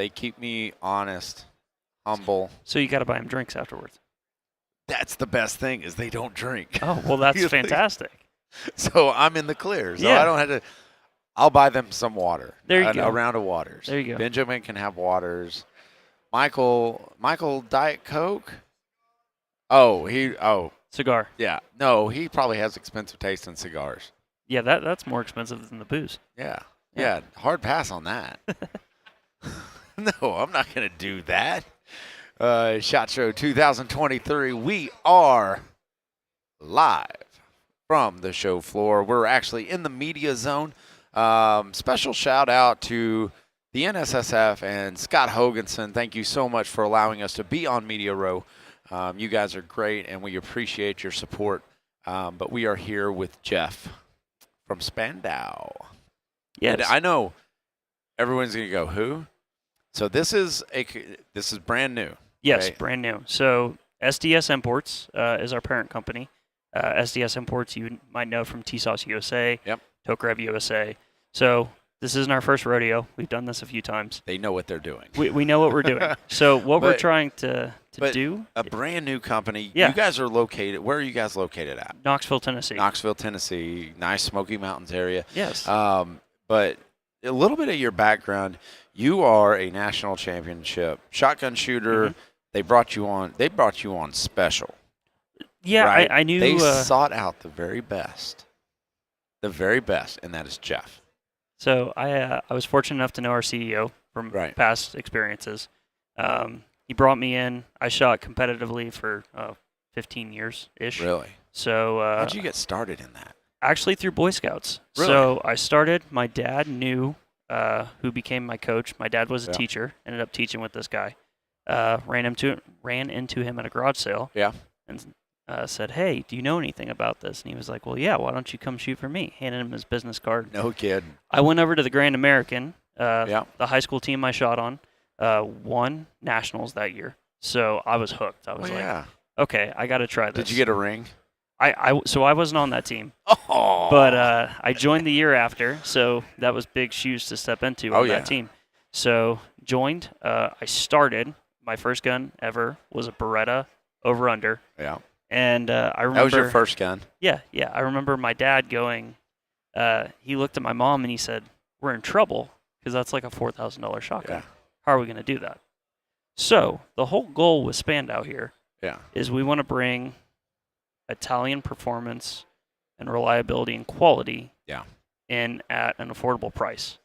They keep me honest, humble. So you got to buy them drinks afterwards. That's the best thing is they don't drink. Oh, well, that's fantastic. So I'm in the clear. So Yeah. I don't have to. I'll buy them some water. There you go. A round of waters. There you go. Benjamin can have waters. Michael, Diet Coke. Cigar. Yeah. No, he probably has expensive taste in cigars. Yeah, that's more expensive than the booze. Yeah. Hard pass on that. No, I'm not going to do that. SHOT Show 2023. We are live from the show floor. We're actually in the media zone. Special shout out to the NSSF and Scott Hoganson. Thank you so much for allowing us to be on Media Row. You guys are great, and we appreciate your support. But we are here with Geoff from Spandau. Yes. And I know everyone's going to go, who? So this is brand new. Yes, right? brand new. So SDS Imports is our parent company. SDS Imports, you might know from T-Sauce USA, Yep. Tokarev USA. So this isn't our first rodeo. We've done this a few times. They know what they're doing. We know what we're doing. So what we're trying to do. A brand new company. Yeah. You guys are located. Where are you guys located at? Knoxville, Tennessee. Knoxville, Tennessee. Nice Smoky Mountains area. Yes. But a little bit of your background. You are a national championship shotgun shooter. Mm-hmm. They brought you on special. Yeah, right? I knew. They sought out the very best, and that is Geoff. So I was fortunate enough to know our CEO from past experiences. He brought me in. I shot competitively for 15 years-ish. Really? So how did you get started in that? Actually through Boy Scouts. Really? So I started. My dad knew who became my coach. My dad was a teacher. Ended up teaching with this guy. Ran into him at a garage sale. Yeah. And said, "Hey, do you know anything about this?" And he was like, "Well, yeah. Why don't you come shoot for me?" Handed him his business card. No kid. I went over to the Grand American. The high school team I shot on won nationals that year. So I was hooked. I was okay, I got to try this. Did you get a ring? So I wasn't on that team. Oh. But I joined the year after, so that was big shoes to step into on that team. So joined. I started. My first gun ever was a Beretta over-under. Yeah. And I remember. That was your first gun? Yeah. I remember my dad going, he looked at my mom and he said, "We're in trouble because that's like a $4,000 shotgun. Yeah. How are we going to do that?" So the whole goal with Spandau here is we want to bring Italian performance and reliability and quality in at an affordable price.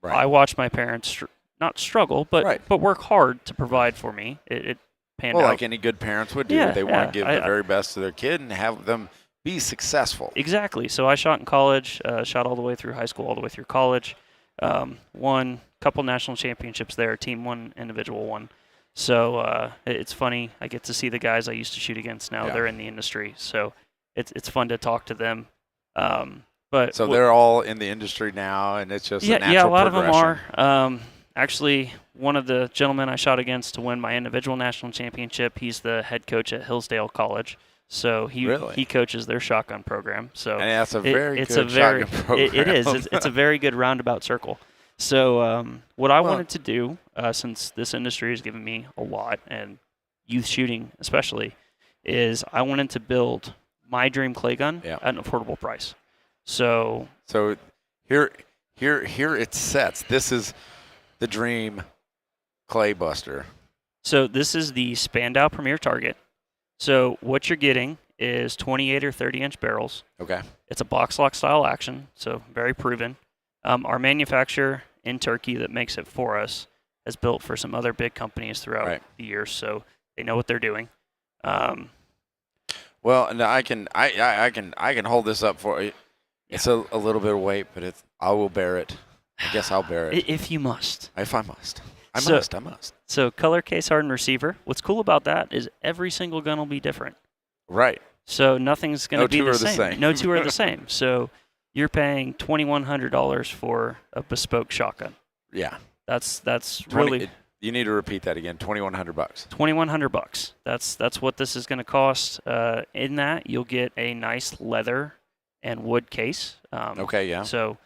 Right. I watched my parents not struggle, but work hard to provide for me. It panned out. Like any good parents would do. Yeah, they want to give the very best to their kid and have them be successful. Exactly. So I shot in college, shot all the way through high school, all the way through college. Won a couple national championships there, team one, individual one. So it's funny. I get to see the guys I used to shoot against now. They're in the industry, so it's fun to talk to them. But so they're all in the industry now, and it's just a natural a lot of them progression. are. Actually, one of the gentlemen I shot against to win my individual national championship, he's the head coach at Hillsdale College. So he coaches their shotgun program. So and that's a very good shotgun program. It is. It's a very good roundabout circle. So what I wanted to do, since this industry has given me a lot, and youth shooting especially, is I wanted to build my dream clay gun at an affordable price. So here it sets. This is the dream clay buster. So this is the Spandau Premier Target. So what you're getting is 28 or 30-inch barrels. Okay. It's a box lock style action, so very proven. Our manufacturer in Turkey that makes it for us has built for some other big companies throughout the years, so they know what they're doing. Well, and I can hold this up for you. It's a little bit of weight, but I will bear it. I guess I'll bear it. If you must. If I must. I must. So color case hardened receiver. What's cool about that is every single gun will be different. Right. So nothing's going to be the same. same. No two are the same. So you're paying $2,100 for a bespoke shotgun. Yeah. That's really. You need to repeat that again. $2,100. $2,100. That's what this is going to cost. In that, you'll get a nice leather and wood case. Okay. Yeah. So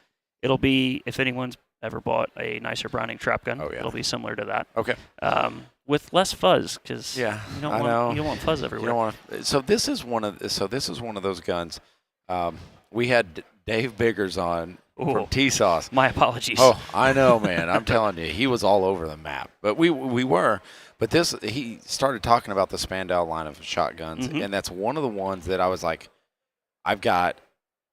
it'll be, if anyone's ever bought a nicer Browning trap gun, Oh, yeah. it'll be similar to that. Okay. With less fuzz, because Yeah, you don't I want know. you don't want fuzz You everywhere. don't want to. So this is one of those guns. We had Dave Biggers on Ooh. from T-Sauce. My apologies. Oh, I know, man. I'm telling you, he was all over the map. But we were. But he started talking about the Spandau line of shotguns, Mhm. and that's one of the ones that I was like, I've got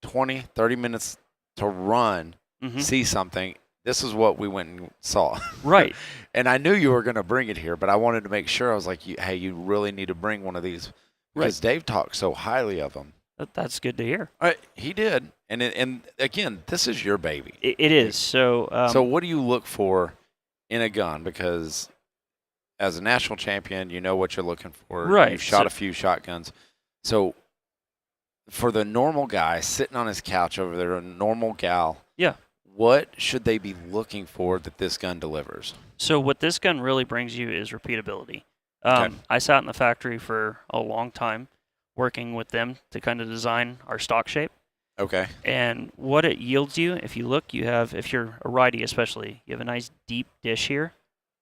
20, 30 minutes to run, Mhm. see something. This is what we went and saw. Right. And I knew you were going to bring it here, but I wanted to make sure. I was like, hey, you really need to bring one of these because Dave talked so highly of them. That's good to hear. He did. And again, this is your baby. It is. So So what do you look for in a gun? Because as a national champion, you know what you're looking for. Right. You've shot So- a few shotguns. So for the normal guy sitting on his couch over there, a normal gal, Yeah. what should they be looking for that this gun delivers? So what this gun really brings you is repeatability. Okay. I sat in the factory for a long time working with them to kind of design our stock shape. Okay. And what it yields you, if you look, if you're a righty especially, you have a nice deep dish here.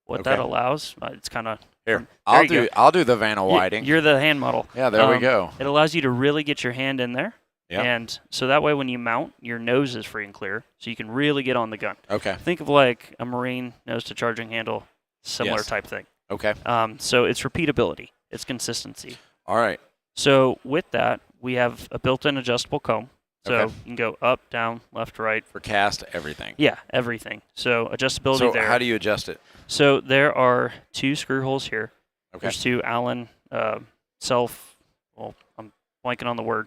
What that Okay. allows, it's kind of Here, you I'll do the Vanna Whiting. You're the hand model. Yeah, there we go. It allows you to really get your hand in there. Yep. And so that way when you mount, your nose is free and clear, so you can really get on the gun. Okay. Think of like a Marine nose to charging handle, similar Yes. type thing. Okay. So it's repeatability, it's consistency. All right. So with that, we have a built-in adjustable comb. So Okay. you can go up, down, left, right. For cast, everything. Yeah, everything. So adjustability So there. how do you adjust it? So there are 2 screw holes here. Okay. There's 2 Allen well, I'm blanking on the word.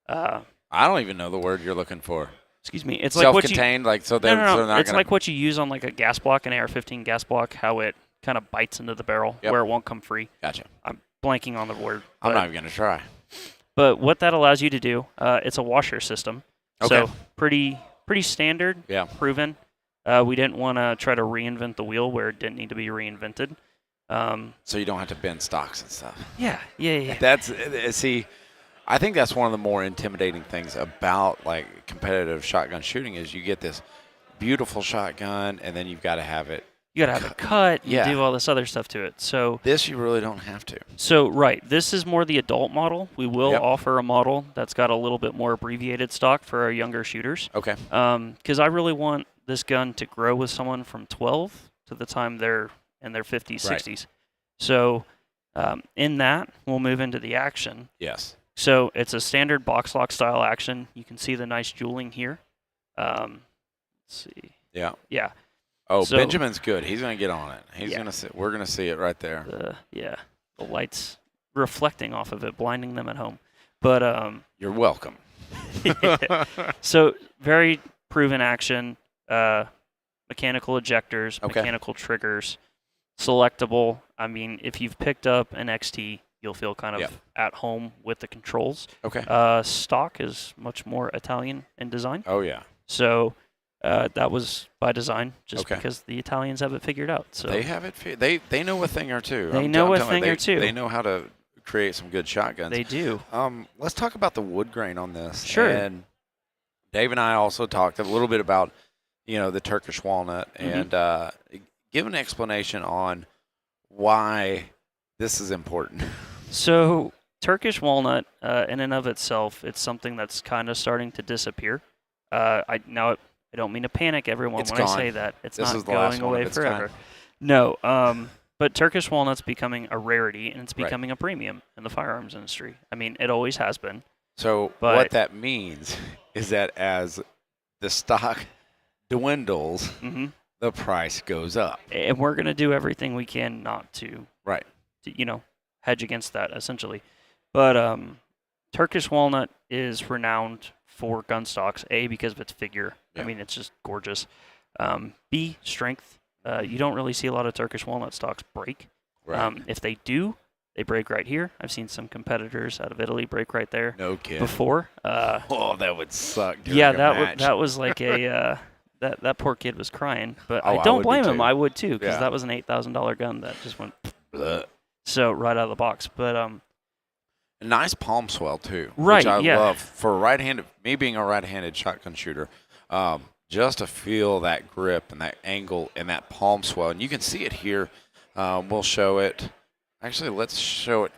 I don't even know the word you're looking for. Excuse me. It's like what you Self-contained, like so they're, no. so they're not It's gonna, like what you use on like a gas block, an AR-15 gas block, how it kind of bites into the barrel Yep. where it won't come free. Gotcha. I'm blanking on the word. I'm but- not even gonna try. But what that allows you to do, it's a washer system. Okay. So pretty standard, Yeah. proven. We didn't want to try to reinvent the wheel where it didn't need to be reinvented. So you don't have to bend stocks and stuff. Yeah. That's see, I think that's one of the more intimidating things about like competitive shotgun shooting is you get this beautiful shotgun and then you've got to have it. You got to have it cut and Yeah. do all this other stuff to it. So This you really don't have to. right, this is more the adult model. We will Yep. offer a model that's got a little bit more abbreviated stock for our younger shooters. Okay. Because I really want this gun to grow with someone from 12 to the time they're in their 50s, Right. 60s. So in that, we'll move into the action. Yes. So it's a standard box lock style action. You can see the nice jeweling here. Let's see. Yeah. Yeah. Oh, So- Benjamin's good. He's gonna get on it. He's Yeah. gonna see. We're gonna see it right there. The lights reflecting off of it, blinding them at home. But You're welcome. so very proven action. Mechanical ejectors, Okay. mechanical triggers, selectable. I mean, if you've picked up an XT, you'll feel kind of Yep. at home with the controls. Okay. Stock is much more Italian in design. Oh yeah. So that was by design, just Okay. because the Italians have it figured out. So They have it. They know a thing or two. They I'm know a telling you, thing or two. They know how to create some good shotguns. they do. Let's talk about the wood grain on this. Sure. And Dave and I also talked a little bit about, the Turkish walnut Mm-hmm. and give an explanation on why this is important. So Turkish walnut, in and of itself, it's something that's kind of starting to disappear. I don't mean to panic everyone It's when I gone. say that. It's This not is the last going one of away its forever. kind. No, but Turkish walnut's becoming a rarity, and it's Right. becoming a premium in the firearms industry. I mean, it always has been. So But- what that means is that as the stock dwindles, Hmm. the price goes up. And we're going to do everything we can not to, Right. hedge against that, essentially. But Turkish walnut is renowned for gun stocks, A, because of its figure. Yeah. I mean, it's just gorgeous. B, strength. You don't really see a lot of Turkish walnut stocks break. Right. If they do, they break right here. I've seen some competitors out of Italy break right there No kidding. before. Oh, that would suck. During Yeah, a match. that was like a that poor kid was crying, but Oh, I I don't would be blame him. too. I would too, because Yeah. that was an $8,000 gun that just went Blech. so right out of the box. But A nice palm swell too. Right, Which I yeah. love for right-handed. Me being a right-handed shotgun shooter, just to feel that grip and that angle and that palm swell. And you can see it here. We'll show it. Actually, let's show it.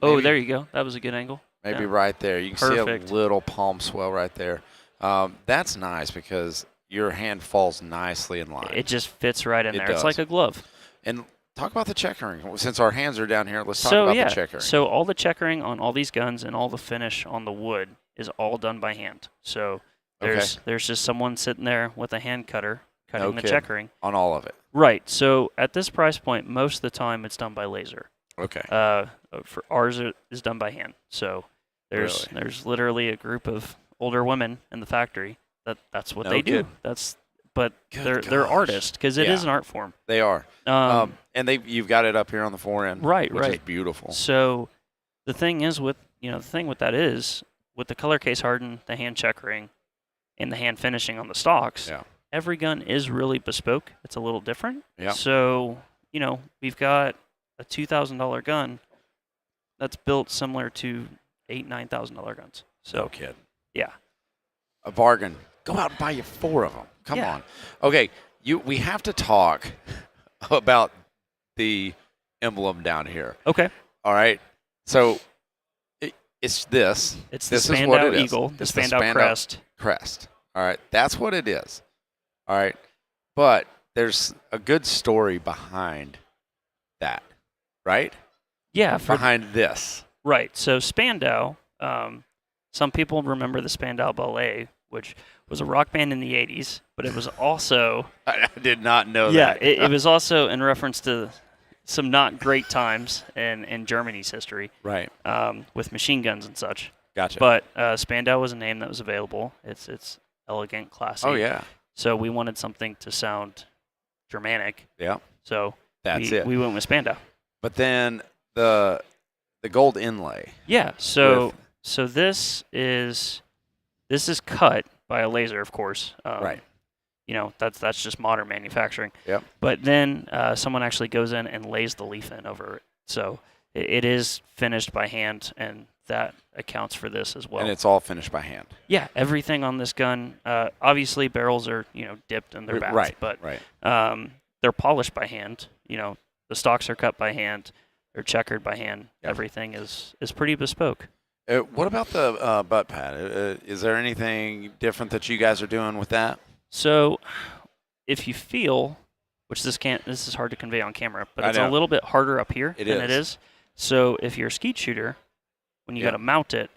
Oh, there you go. That was a good angle. Maybe Yeah. right there. You can Perfect. see a little palm swell right there. That's nice because your hand falls nicely in line. It just fits right in It there. does. It's like a glove. And talk about the checkering. Since our hands are down here, let's talk about the checkering. So all the checkering on all these guns and all the finish on the wood is all done by hand. So there's just someone sitting there with a hand cutter cutting the checkering. On all of it. Right. So at this price point, most of the time it's done by laser. Okay. For ours is done by hand. So there's literally a group of older women in the factory that's what they do. They're artists because it is an art form. They are. And you've got it up here on the forend, which is beautiful. So the thing is with that is with the color case hardened, the hand checkering, and the hand finishing on the stocks. Yeah. Every gun is really bespoke. It's a little different. Yeah. So we've got a $2,000 gun that's built similar to $8,000-$9,000 guns. So no kid. Yeah. A bargain. Go out and buy you 4 of them. Come on. Okay, we have to talk about the emblem down here. Okay. All right. So it's this. It's this the is what Spandau it is. Eagle, the It's Spandau crest. Crest. All right. That's what it is. All right. But there's a good story behind that, right? Yeah. Behind this. Right. So Spandau, some people remember the Spandau Ballet, which was a rock band in the 80s, but it was also... I did not know that. Yeah, it was also in reference to some not great times in Germany's history. Right. With machine guns and such. Gotcha. But Spandau was a name that was available. It's elegant, classy. Oh, yeah. So we wanted something to sound Germanic. Yeah. So That's it. We went with Spandau. But then the gold inlay. Yeah. So this is cut by a laser, of course. Right. That's just modern manufacturing. Yep. But then someone actually goes in and lays the leaf in over it. So it is finished by hand, and that accounts for this as well. And it's all finished by hand. Yeah, everything on this gun. Obviously, barrels are dipped in their bats, right, but right. They're polished by hand. The stocks are cut by hand. They're checkered by hand. Yep. Everything is pretty bespoke. What about the butt pad? Is there anything different that you guys are doing with that? So, if you feel, which this is hard to convey on camera, but it's a little bit harder up here than it is. So, if you're a skeet shooter, when you got to mount it,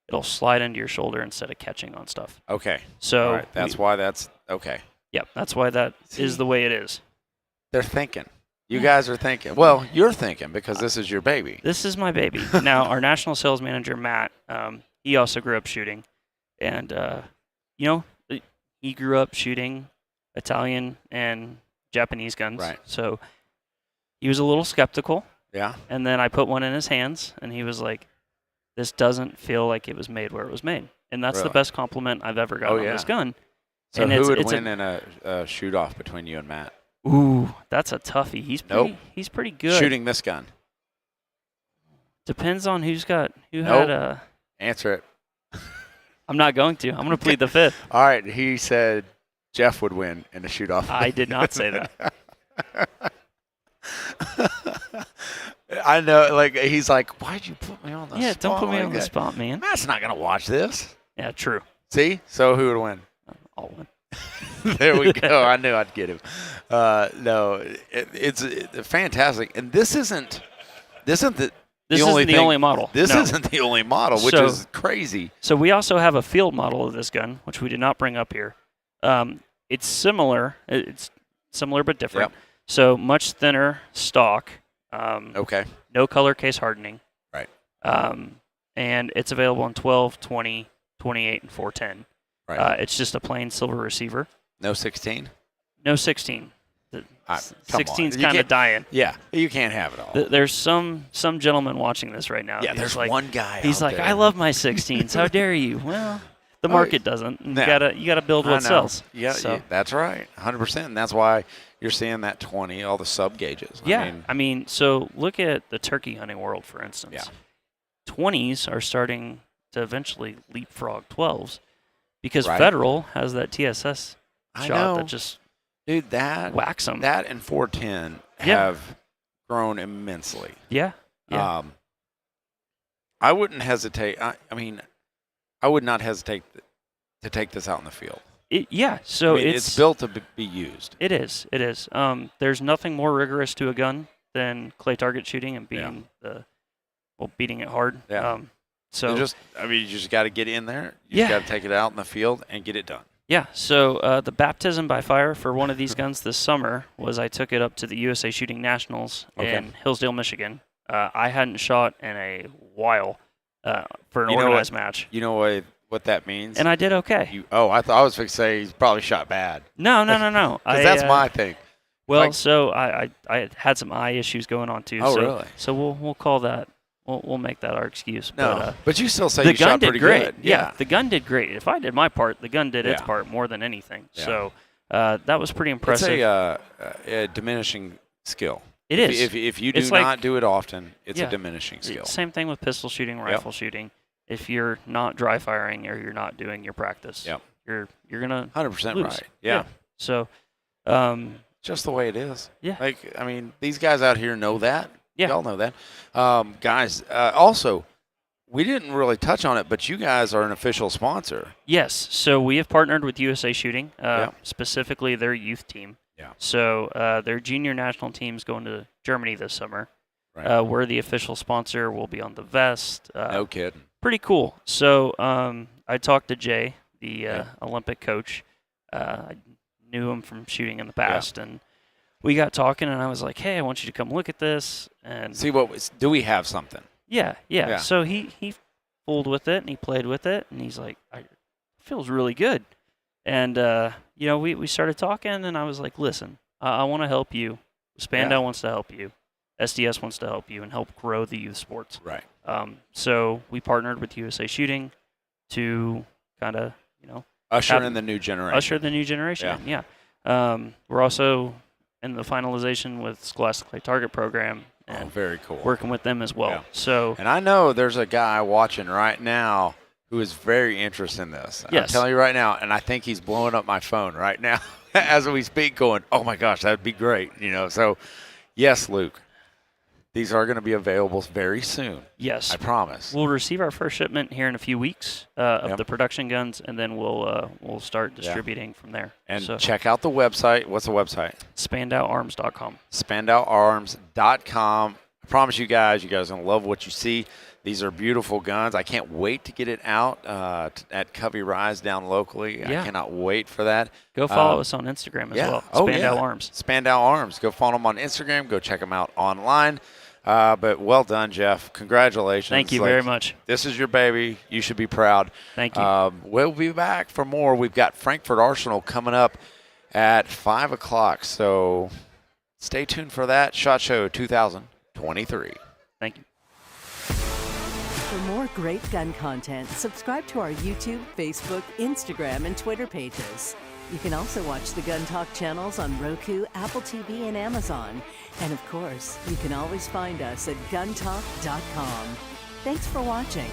it'll slide into your shoulder instead of catching on stuff. Okay. So all right. That's why that's okay. Yep, that's why that is the way it is. They're thinking. You guys are thinking. Well, you're thinking because this is your baby. This is my baby. Now, our national sales manager, Matt, he also grew up shooting. And, he grew up shooting Italian and Japanese guns. Right. So he was a little skeptical. Yeah. And then I put one in his hands, and he was like, this doesn't feel like it was made where it was made. And that's the best compliment I've ever gotten on this gun. So and who would win in a shoot-off between you and Matt? Ooh, that's a toughie. He's pretty good. Shooting this gun. Depends on who had Answer it. I'm not going to. I'm going to plead the fifth. All right. He said Geoff would win in a shoot-off. I did not say that. I know. Like he's like, why'd you put me on the spot? Yeah, don't put me on the spot, man. Matt's not going to watch this. Yeah, true. See? So who would win? I'll win. There we go. I knew I'd get him. No, it's fantastic. And this isn't the only model. This isn't the only model, which is crazy. So we also have a field model of this gun, which we did not bring up here. It's similar. It's similar but different. Yep. So much thinner stock. Okay. No color case hardening. Right. And it's available in 12, 20, 28, and 410. Right. It's just a plain silver receiver. No 16? No 16. 16's kind of dying. Yeah, you can't have it all. There's some gentleman watching this right now. Yeah, there's like, one guy. He's like, there. I love my 16s. How dare you? Well, the market doesn't. You gotta build what sells. Yeah, so. That's right, 100%. And that's why you're seeing that 20, all the sub gauges. Yeah, I mean, so look at the turkey hunting world, for instance. Yeah. 20s are starting to eventually leapfrog 12s because Federal has that TSS I shot know. that just Dude, that whacks them. that and 410 Yeah. have grown immensely. Yeah. Yeah. I wouldn't hesitate. I mean, I would not hesitate to take this out in the field. So I mean, it's built to be used. It is. It is. There's nothing more rigorous to a gun than clay target shooting and beating beating it hard. Yeah. So you just got to get in there. You just got to take it out in the field and get it done. Yeah. So the baptism by fire for one of these guns this summer was I took it up to the USA Shooting Nationals in Hillsdale, Michigan. I hadn't shot in a while for an organized match. You know what that means? And I did okay. I was going to say he's probably shot bad. No. Because that's my thing. Well, so I had some eye issues going on too. Oh, so, really? So we'll call that. We'll make that our excuse. No, but you still say you shot pretty good. Yeah, the gun did great. If I did my part, the gun did its part more than anything. Yeah. So that was pretty impressive. It's a diminishing skill. It is. If you do not do it often, it's a diminishing skill. Same thing with pistol shooting, rifle shooting. If you're not dry firing or you're not doing your practice, you're gonna 100% lose. right. Yeah. So, just the way it is. Yeah. Like, I mean, these guys out here know that. Yeah. Y'all know that. Guys, also, we didn't really touch on it, but you guys are an official sponsor. Yes. So we have partnered with USA Shooting, specifically their youth team. Yeah. So their junior national team's going to Germany this summer. Right. We're the official sponsor. We'll be on the vest. No kidding. Pretty cool. So I talked to Jay, the Olympic coach. I knew him from shooting in the past, and we got talking, and I was like, "Hey, I want you to come look at this." And see do we have something? Yeah. So he fooled with it, and he played with it, and he's like, "It feels really good." And we started talking, and I was like, "Listen, I want to help you. Spandau wants to help you. SDS wants to help you and help grow the youth sports." Right. So we partnered with USA Shooting to kind of, usher in the new generation. Usher the new generation. Yeah. We're also in the finalization with Scholastic Clay Target Program. And very cool. Working with them as well. Yeah. So. And I know there's a guy watching right now who is very interested in this. Yes. I'm telling you right now, and I think he's blowing up my phone right now as we speak, going, "Oh my gosh, that'd be great." So yes, Luke. These are going to be available very soon. Yes. I promise. We'll receive our first shipment here in a few weeks of the production guns, and then we'll start distributing from there. And check out the website. What's the website? SpandauArms.com. SpandauArms.com. I promise you guys are going to love what you see. These are beautiful guns. I can't wait to get it out at Covey Rise down locally. Yeah. I cannot wait for that. Go follow us on Instagram as well. Spandau Arms. Spandau Arms. Go follow them on Instagram. Go check them out online. But well done, Geoff. Congratulations. Thank you very much. This is your baby. You should be proud. Thank you. We'll be back for more. We've got Frankfurt Arsenal coming up at 5 o'clock. So stay tuned for that. SHOT Show 2023. Thank you. For more great gun content, subscribe to our YouTube, Facebook, Instagram, and Twitter pages. You can also watch the Gun Talk channels on Roku, Apple TV, and Amazon. And of course, you can always find us at guntalk.com. Thanks for watching.